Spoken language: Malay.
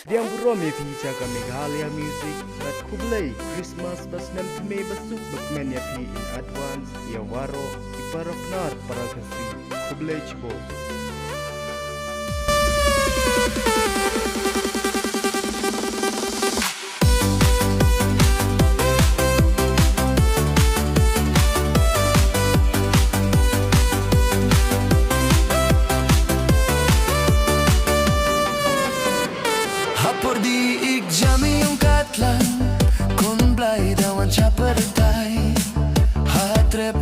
Diang buro me phi cha ka Meghalaya music but kublai Christmas bas nem me basuk bakmen ya phi in advance ya waro iparoknar para kasi kublai chibo. Hapor di igjami yung katlan Kun blay dawan siya pertay Hatrep